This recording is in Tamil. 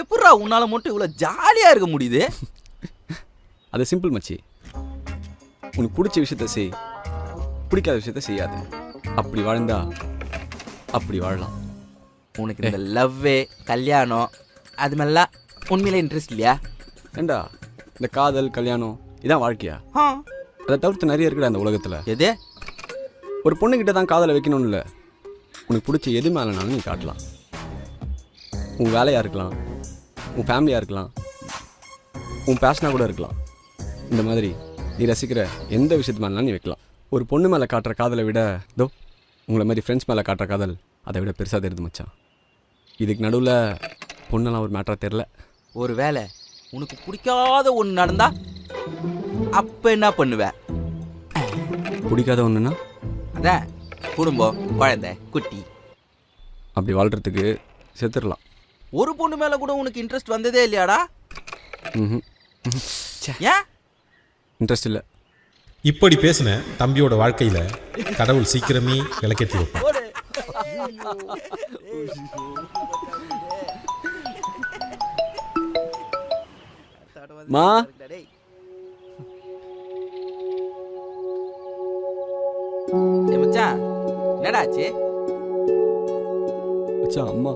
எப்படா உன்னால மட்டும் இவ்வளவு ஜாலியா இருக்க முடியுது? அது சிம்பிள் மச்சி. உனக்கு பிடிச்ச விஷயத்த செய், பிடிக்காத விஷயத்த செய்யாது. அப்படி வாழ்ந்தா அப்படி வாழலாம். உனக்கு இந்த லவ்வே கல்யாணம் அது மாதிரிலாம் உண்மையிலே இன்ட்ரெஸ்ட் இல்லையா? ஏண்டா இந்த காதல் கல்யாணம் இதான் வாழ்க்கையா? அதை தவிர்த்து நிறைய இருக்குடா இந்த உலகத்தில். எது? ஒரு பொண்ணுக்கிட்ட தான் காதலை வைக்கணும்னு இல்லை, உனக்கு பிடிச்ச எது மேலேனாலும் நீ காட்டலாம். உன் வேலையாக இருக்கலாம், உன் ஃபேமிலியாக இருக்கலாம், உன் பேஷனாக கூட இருக்கலாம். இந்த மாதிரி நீ ரசிக்கிற எந்த விஷயத்து மேலாம் நீ வைக்கலாம். ஒரு பொண்ணு மேலே காட்டுற காதலை விட உங்களை மாதிரி ஃப்ரெண்ட்ஸ் மேலே காட்டுற காதல் அதை விட பெருசாக தெரியுது மச்சான். இதுக்கு நடுவில் பொண்ணெல்லாம் ஒரு மேட்டராக தெரில. ஒரு வேளை உனக்கு பிடிக்காத ஒன்று நடந்தா அப்போ என்ன பண்ணுவ? பிடிக்காத ஒன்றுனா அதான் குடும்பம், குழந்தை, குட்டி அப்படி வாழ்கிறதுக்கு செத்துடலாம். ஒரு பொண்ணு மேலே கூட உனக்கு இன்ட்ரெஸ்ட் வந்ததே இல்லையாடா? ஏன் இன்ட்ரெஸ்ட் இல்லை. இப்படி பேசின தம்பியோட வாழ்க்கையில கடவுள் சீக்கிரமே விளக்கேற்றி வைப்பான். மா மச்சான் என்னடாச்சு? மச்சான் அம்மா